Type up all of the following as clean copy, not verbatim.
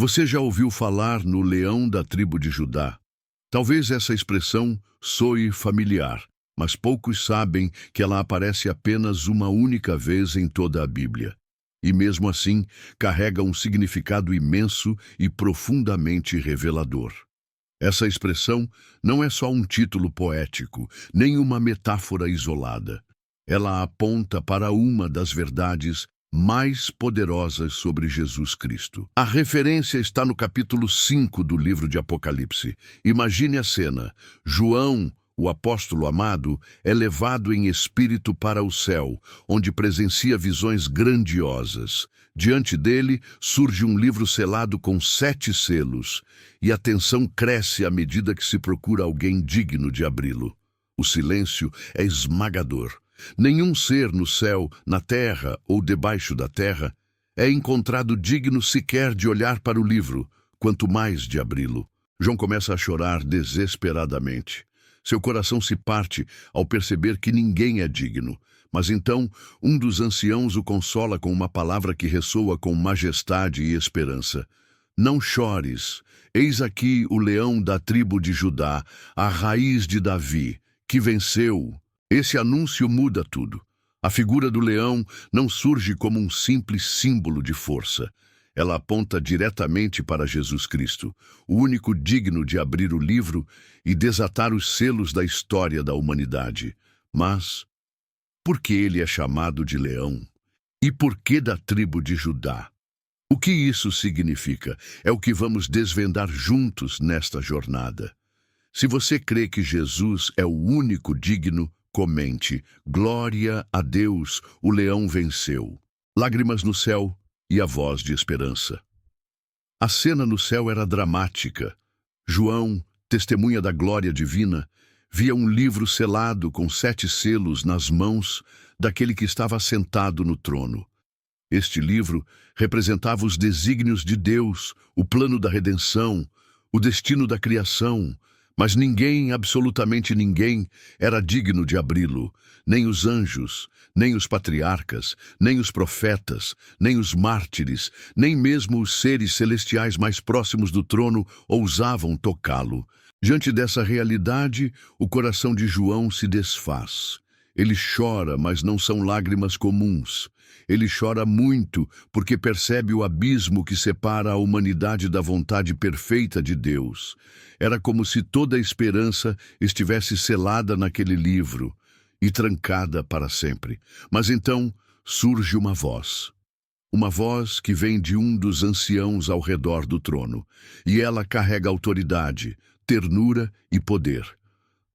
Você já ouviu falar no leão da tribo de Judá? Talvez essa expressão soe familiar, mas poucos sabem que ela aparece apenas uma única vez em toda a Bíblia. E mesmo assim, carrega um significado imenso e profundamente revelador. Essa expressão não é só um título poético, nem uma metáfora isolada. Ela aponta para uma das verdades mais poderosas sobre Jesus Cristo. A referência está no capítulo 5 do livro de Apocalipse. Imagine a cena. João, o apóstolo amado, é levado em espírito para o céu, onde presencia visões grandiosas. Diante dele surge um livro selado com 7 selos, e a tensão cresce à medida que se procura alguém digno de abri-lo. O silêncio é esmagador. Nenhum ser no céu, na terra ou debaixo da terra é encontrado digno sequer de olhar para o livro, quanto mais de abri-lo. João começa a chorar desesperadamente. Seu coração se parte ao perceber que ninguém é digno. Mas então, um dos anciãos o consola com uma palavra que ressoa com majestade e esperança. Não chores, eis aqui o leão da tribo de Judá, a raiz de Davi, que venceu. Esse anúncio muda tudo. A figura do leão não surge como um simples símbolo de força. Ela aponta diretamente para Jesus Cristo, o único digno de abrir o livro e desatar os selos da história da humanidade. Mas, por que ele é chamado de leão? E por que da tribo de Judá? O que isso significa? É o que vamos desvendar juntos nesta jornada. Se você crê que Jesus é o único digno, comente: glória a Deus, o leão venceu. Lágrimas no céu e a voz de esperança. A cena no céu era dramática. João, testemunha da glória divina, via um livro selado com 7 selos nas mãos daquele que estava assentado no trono. Este livro representava os desígnios de Deus, o plano da redenção, o destino da criação, mas ninguém, absolutamente ninguém, era digno de abri-lo, nem os anjos, nem os patriarcas, nem os profetas, nem os mártires, nem mesmo os seres celestiais mais próximos do trono ousavam tocá-lo. Diante dessa realidade, o coração de João se desfaz. Ele chora, mas não são lágrimas comuns. Ele chora muito porque percebe o abismo que separa a humanidade da vontade perfeita de Deus. Era como se toda a esperança estivesse selada naquele livro e trancada para sempre. Mas então surge uma voz. Uma voz que vem de um dos anciãos ao redor do trono. E ela carrega autoridade, ternura e poder.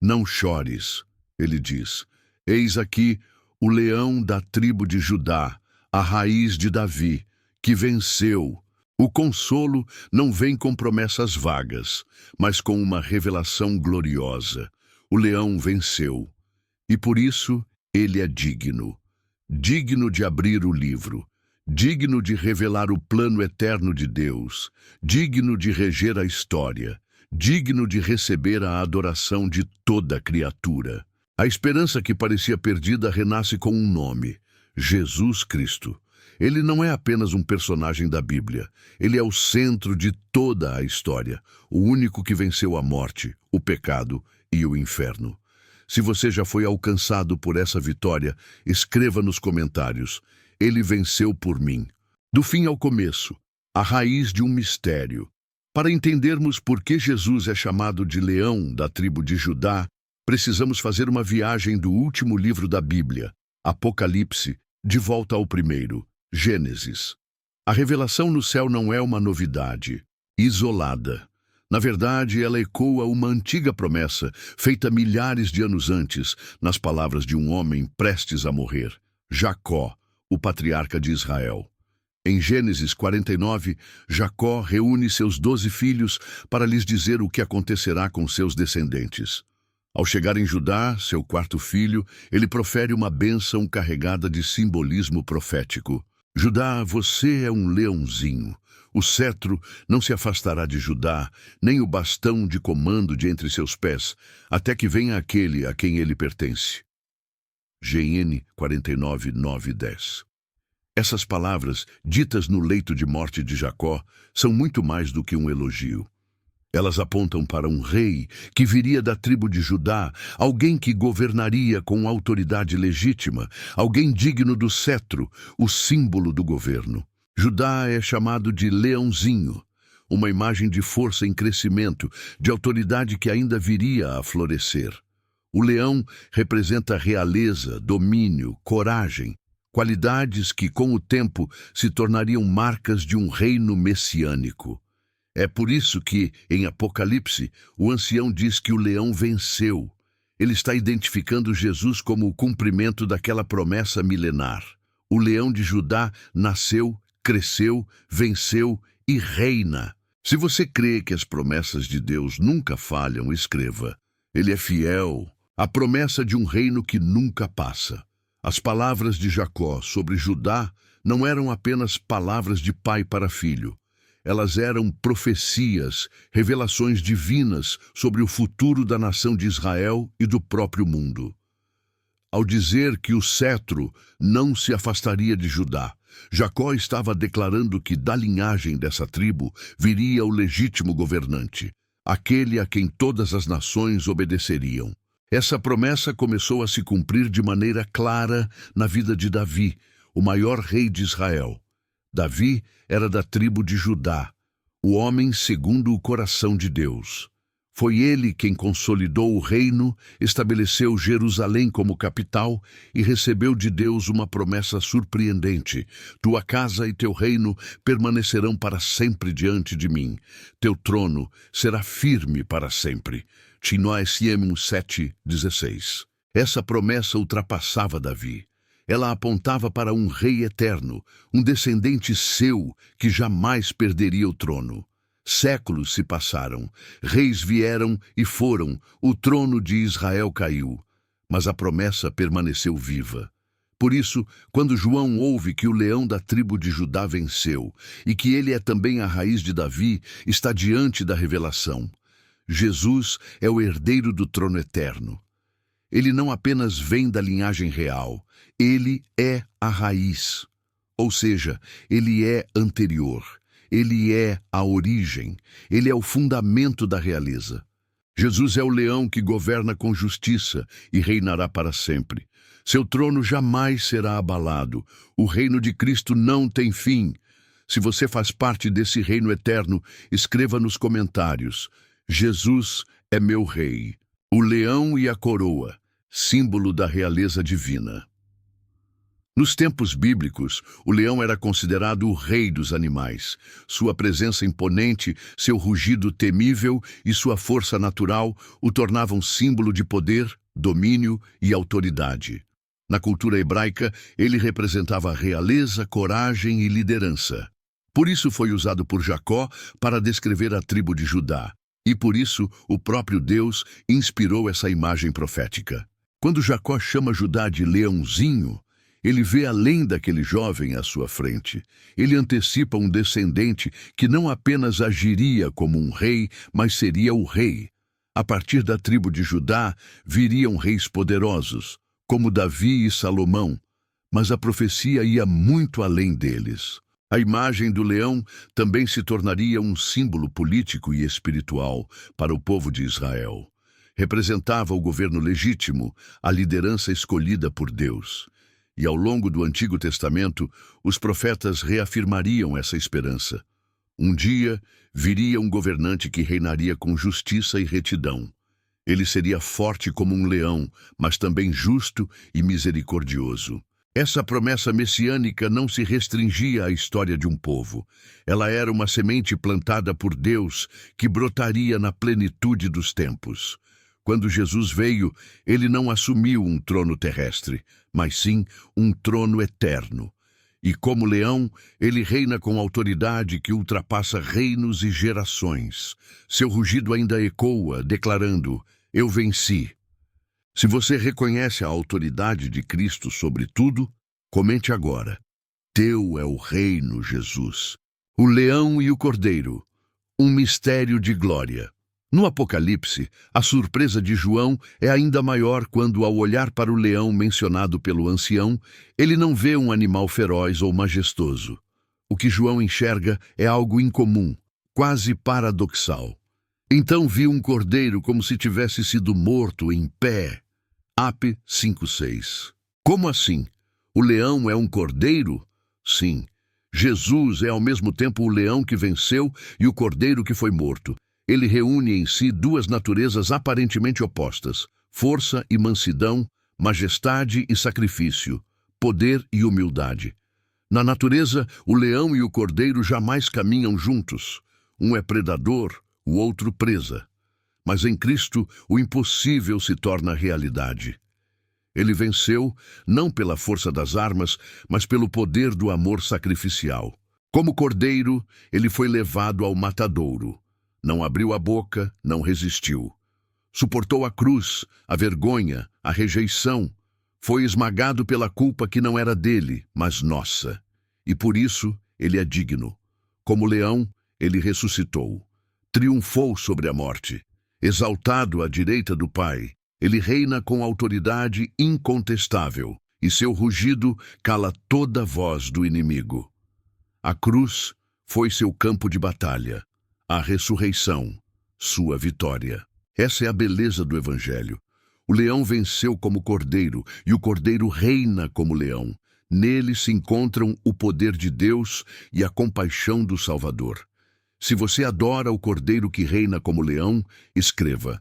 Não chores, ele diz. Eis aqui o leão da tribo de Judá, a raiz de Davi, que venceu. O consolo não vem com promessas vagas, mas com uma revelação gloriosa. O leão venceu, e por isso ele é digno. Digno de abrir o livro, digno de revelar o plano eterno de Deus, digno de reger a história, digno de receber a adoração de toda criatura. A esperança que parecia perdida renasce com um nome: Jesus Cristo. Ele não é apenas um personagem da Bíblia. Ele é o centro de toda a história, o único que venceu a morte, o pecado e o inferno. Se você já foi alcançado por essa vitória, escreva nos comentários: ele venceu por mim. Do fim ao começo, a raiz de um mistério. Para entendermos por que Jesus é chamado de leão da tribo de Judá, precisamos fazer uma viagem do último livro da Bíblia, Apocalipse, de volta ao primeiro, Gênesis. A revelação no céu não é uma novidade, isolada. Na verdade, ela ecoa uma antiga promessa, feita milhares de anos antes, nas palavras de um homem prestes a morrer, Jacó, o patriarca de Israel. Em Gênesis 49, Jacó reúne seus 12 filhos para lhes dizer o que acontecerá com seus descendentes. Ao chegar em Judá, seu 4º filho, ele profere uma bênção carregada de simbolismo profético. Judá, você é um leãozinho. O cetro não se afastará de Judá, nem o bastão de comando de entre seus pés, até que venha aquele a quem ele pertence. GN 49, 9 e 10. Essas palavras, ditas no leito de morte de Jacó, são muito mais do que um elogio. Elas apontam para um rei que viria da tribo de Judá, alguém que governaria com autoridade legítima, alguém digno do cetro, o símbolo do governo. Judá é chamado de leãozinho, uma imagem de força em crescimento, de autoridade que ainda viria a florescer. O leão representa realeza, domínio, coragem, qualidades que, com o tempo, se tornariam marcas de um reino messiânico. É por isso que, em Apocalipse, o ancião diz que o leão venceu. Ele está identificando Jesus como o cumprimento daquela promessa milenar. O leão de Judá nasceu, cresceu, venceu e reina. Se você crê que as promessas de Deus nunca falham, escreva: Ele é fiel. A promessa de um reino que nunca passa. As palavras de Jacó sobre Judá não eram apenas palavras de pai para filho. Elas eram profecias, revelações divinas sobre o futuro da nação de Israel e do próprio mundo. Ao dizer que o cetro não se afastaria de Judá, Jacó estava declarando que da linhagem dessa tribo viria o legítimo governante, aquele a quem todas as nações obedeceriam. Essa promessa começou a se cumprir de maneira clara na vida de Davi, o maior rei de Israel. Davi era da tribo de Judá, o homem segundo o coração de Deus. Foi ele quem consolidou o reino, estabeleceu Jerusalém como capital e recebeu de Deus uma promessa surpreendente: tua casa e teu reino permanecerão para sempre diante de mim. Teu trono será firme para sempre. Shimon 7:16. Essa promessa ultrapassava Davi. Ela apontava para um rei eterno, um descendente seu que jamais perderia o trono. Séculos se passaram, reis vieram e foram, o trono de Israel caiu, mas a promessa permaneceu viva. Por isso, quando João ouve que o leão da tribo de Judá venceu e que ele é também a raiz de Davi, está diante da revelação. Jesus é o herdeiro do trono eterno. Ele não apenas vem da linhagem real, ele é a raiz. Ou seja, ele é anterior. Ele é a origem, ele é o fundamento da realeza. Jesus é o leão que governa com justiça e reinará para sempre. Seu trono jamais será abalado. O reino de Cristo não tem fim. Se você faz parte desse reino eterno, escreva nos comentários: Jesus é meu rei. O leão e a coroa, símbolo da realeza divina. Nos tempos bíblicos, o leão era considerado o rei dos animais. Sua presença imponente, seu rugido temível e sua força natural o tornavam símbolo de poder, domínio e autoridade. Na cultura hebraica, ele representava realeza, coragem e liderança. Por isso foi usado por Jacó para descrever a tribo de Judá. E por isso o próprio Deus inspirou essa imagem profética. Quando Jacó chama Judá de leãozinho, ele vê além daquele jovem à sua frente. Ele antecipa um descendente que não apenas agiria como um rei, mas seria o rei. A partir da tribo de Judá viriam reis poderosos, como Davi e Salomão, mas a profecia ia muito além deles. A imagem do leão também se tornaria um símbolo político e espiritual para o povo de Israel. Representava o governo legítimo, a liderança escolhida por Deus. E ao longo do Antigo Testamento, os profetas reafirmariam essa esperança. Um dia, viria um governante que reinaria com justiça e retidão. Ele seria forte como um leão, mas também justo e misericordioso. Essa promessa messiânica não se restringia à história de um povo. Ela era uma semente plantada por Deus que brotaria na plenitude dos tempos. Quando Jesus veio, ele não assumiu um trono terrestre, mas sim um trono eterno. E como leão, ele reina com autoridade que ultrapassa reinos e gerações. Seu rugido ainda ecoa, declarando: eu venci. Se você reconhece a autoridade de Cristo sobre tudo, comente agora: teu é o reino, Jesus. O leão e o cordeiro, um mistério de glória. No Apocalipse, a surpresa de João é ainda maior quando, ao olhar para o leão mencionado pelo ancião, ele não vê um animal feroz ou majestoso. O que João enxerga é algo incomum, quase paradoxal. Então vi um cordeiro como se tivesse sido morto em pé. Ap 5:6. Como assim? O leão é um cordeiro? Sim. Jesus é ao mesmo tempo o leão que venceu e o cordeiro que foi morto. Ele reúne em si duas naturezas aparentemente opostas: força e mansidão, majestade e sacrifício, poder e humildade. Na natureza, o leão e o cordeiro jamais caminham juntos. Um é predador, o outro presa. Mas em Cristo, o impossível se torna realidade. Ele venceu, não pela força das armas, mas pelo poder do amor sacrificial. Como cordeiro, ele foi levado ao matadouro. Não abriu a boca, não resistiu. Suportou a cruz, a vergonha, a rejeição. Foi esmagado pela culpa que não era dele, mas nossa. E por isso, ele é digno. Como leão, ele ressuscitou. Triunfou sobre a morte. Exaltado à direita do Pai, ele reina com autoridade incontestável, e seu rugido cala toda voz do inimigo. A cruz foi seu campo de batalha. A ressurreição, sua vitória. Essa é a beleza do Evangelho. O leão venceu como cordeiro, e o cordeiro reina como leão. Nele se encontram o poder de Deus e a compaixão do Salvador. Se você adora o cordeiro que reina como leão, escreva: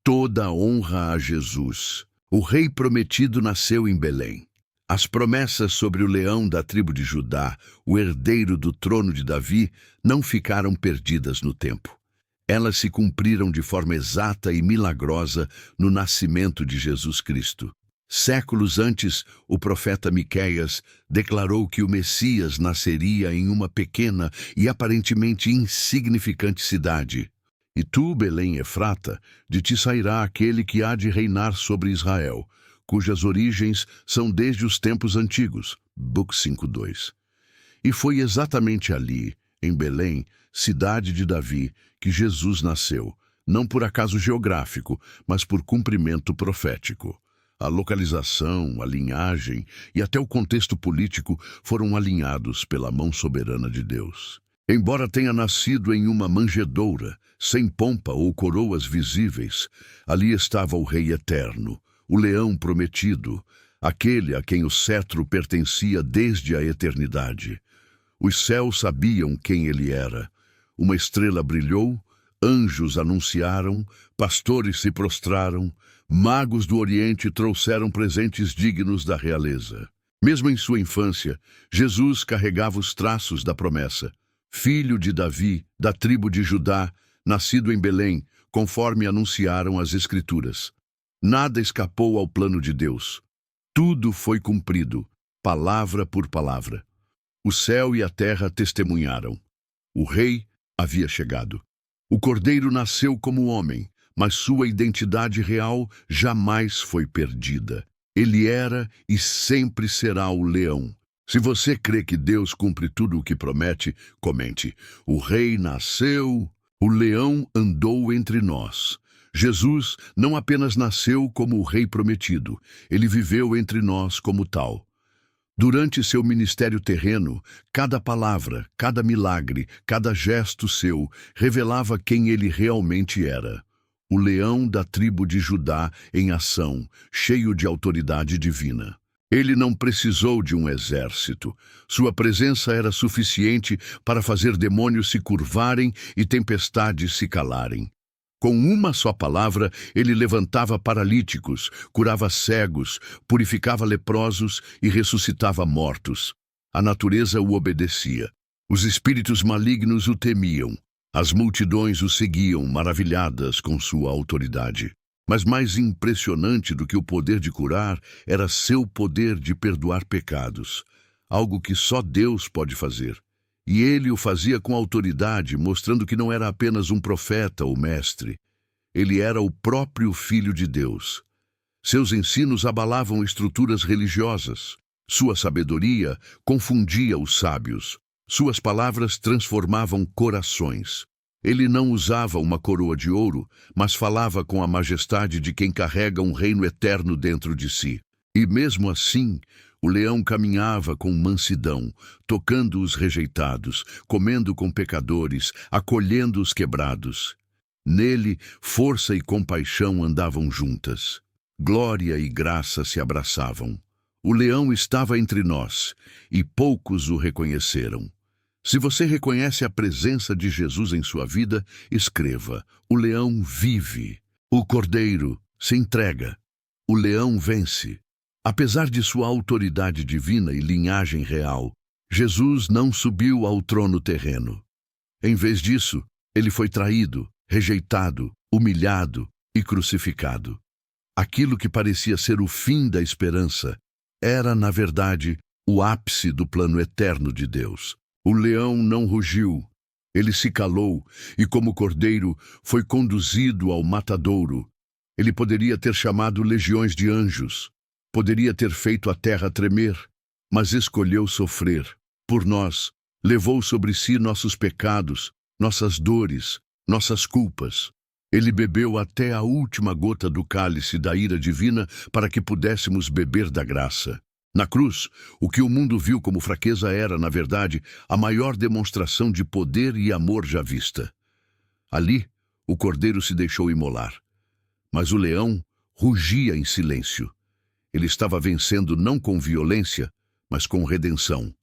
toda a honra a Jesus. O rei prometido nasceu em Belém. As promessas sobre o leão da tribo de Judá, o herdeiro do trono de Davi, não ficaram perdidas no tempo. Elas se cumpriram de forma exata e milagrosa no nascimento de Jesus Cristo. Séculos antes, o profeta Miqueias declarou que o Messias nasceria em uma pequena e aparentemente insignificante cidade. E tu, Belém Efrata, de ti sairá aquele que há de reinar sobre Israel, cujas origens são desde os tempos antigos. Book 5:2. E foi exatamente ali, em Belém, cidade de Davi, que Jesus nasceu, não por acaso geográfico, mas por cumprimento profético. A localização, a linhagem e até o contexto político foram alinhados pela mão soberana de Deus. Embora tenha nascido em uma manjedoura, sem pompa ou coroas visíveis, ali estava o Rei Eterno, o leão prometido, aquele a quem o cetro pertencia desde a eternidade. Os céus sabiam quem ele era. Uma estrela brilhou, anjos anunciaram, pastores se prostraram, magos do Oriente trouxeram presentes dignos da realeza. Mesmo em sua infância, Jesus carregava os traços da promessa. Filho de Davi, da tribo de Judá, nascido em Belém, conforme anunciaram as Escrituras. Nada escapou ao plano de Deus. Tudo foi cumprido, palavra por palavra. O céu e a terra testemunharam. O rei havia chegado. O cordeiro nasceu como homem, mas sua identidade real jamais foi perdida. Ele era e sempre será o leão. Se você crê que Deus cumpre tudo o que promete, comente: o rei nasceu, o leão andou entre nós. Jesus não apenas nasceu como o rei prometido, ele viveu entre nós como tal. Durante seu ministério terreno, cada palavra, cada milagre, cada gesto seu revelava quem ele realmente era. O leão da tribo de Judá em ação, cheio de autoridade divina. Ele não precisou de um exército. Sua presença era suficiente para fazer demônios se curvarem e tempestades se calarem. Com uma só palavra, ele levantava paralíticos, curava cegos, purificava leprosos e ressuscitava mortos. A natureza o obedecia. Os espíritos malignos o temiam. As multidões o seguiam, maravilhadas com sua autoridade. Mas mais impressionante do que o poder de curar era seu poder de perdoar pecados, algo que só Deus pode fazer. E ele o fazia com autoridade, mostrando que não era apenas um profeta ou mestre. Ele era o próprio Filho de Deus. Seus ensinos abalavam estruturas religiosas. Sua sabedoria confundia os sábios. Suas palavras transformavam corações. Ele não usava uma coroa de ouro, mas falava com a majestade de quem carrega um reino eterno dentro de si. E mesmo assim, o leão caminhava com mansidão, tocando os rejeitados, comendo com pecadores, acolhendo os quebrados. Nele, força e compaixão andavam juntas. Glória e graça se abraçavam. O leão estava entre nós, e poucos o reconheceram. Se você reconhece a presença de Jesus em sua vida, escreva: o leão vive. O cordeiro se entrega. O leão vence. Apesar de sua autoridade divina e linhagem real, Jesus não subiu ao trono terreno. Em vez disso, ele foi traído, rejeitado, humilhado e crucificado. Aquilo que parecia ser o fim da esperança era, na verdade, o ápice do plano eterno de Deus. O leão não rugiu, ele se calou e, como cordeiro, foi conduzido ao matadouro. Ele poderia ter chamado legiões de anjos, poderia ter feito a terra tremer, mas escolheu sofrer. Por nós, levou sobre si nossos pecados, nossas dores, nossas culpas. Ele bebeu até a última gota do cálice da ira divina para que pudéssemos beber da graça. Na cruz, o que o mundo viu como fraqueza era, na verdade, a maior demonstração de poder e amor já vista. Ali, o cordeiro se deixou imolar. Mas o leão rugia em silêncio. Ele estava vencendo não com violência, mas com redenção.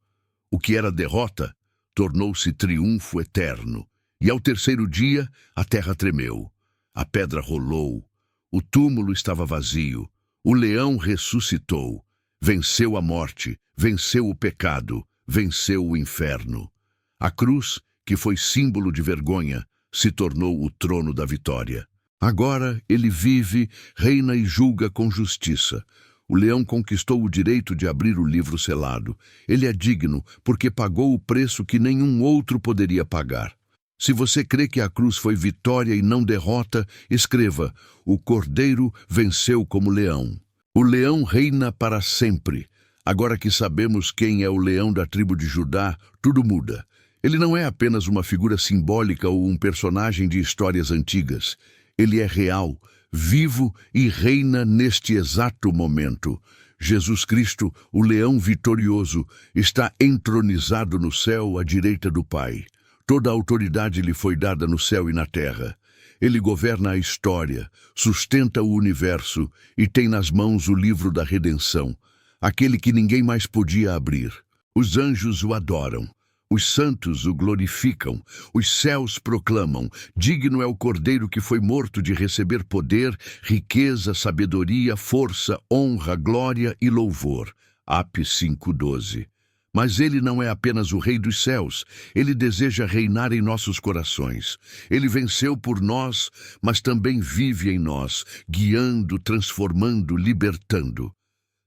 O que era derrota tornou-se triunfo eterno. E ao terceiro dia, a terra tremeu. A pedra rolou. O túmulo estava vazio. O leão ressuscitou. Venceu a morte, venceu o pecado, venceu o inferno. A cruz, que foi símbolo de vergonha, se tornou o trono da vitória. Agora ele vive, reina e julga com justiça. O leão conquistou o direito de abrir o livro selado. Ele é digno porque pagou o preço que nenhum outro poderia pagar. Se você crê que a cruz foi vitória e não derrota, escreva: o cordeiro venceu como leão. O leão reina para sempre. Agora que sabemos quem é o leão da tribo de Judá, tudo muda. Ele não é apenas uma figura simbólica ou um personagem de histórias antigas. Ele é real, vivo e reina neste exato momento. Jesus Cristo, o leão vitorioso, está entronizado no céu à direita do Pai. Toda a autoridade lhe foi dada no céu e na terra. Ele governa a história, sustenta o universo e tem nas mãos o livro da redenção, aquele que ninguém mais podia abrir. Os anjos o adoram, os santos o glorificam, os céus proclamam: digno é o cordeiro que foi morto de receber poder, riqueza, sabedoria, força, honra, glória e louvor. Apocalipse 5:12. Mas ele não é apenas o Rei dos céus, ele deseja reinar em nossos corações. Ele venceu por nós, mas também vive em nós, guiando, transformando, libertando.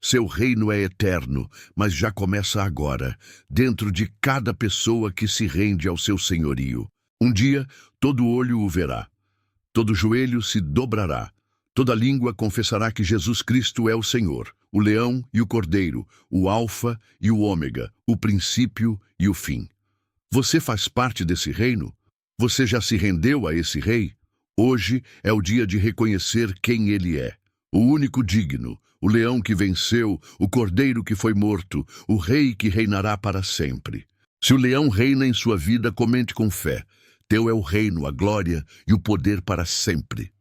Seu reino é eterno, mas já começa agora, dentro de cada pessoa que se rende ao seu senhorio. Um dia, todo olho o verá, todo joelho se dobrará, toda língua confessará que Jesus Cristo é o Senhor. O leão e o cordeiro, o alfa e o ômega, o princípio e o fim. Você faz parte desse reino? Você já se rendeu a esse rei? Hoje é o dia de reconhecer quem ele é. O único digno, o leão que venceu, o cordeiro que foi morto, o rei que reinará para sempre. Se o leão reina em sua vida, comente com fé. Teu é o reino, a glória e o poder para sempre.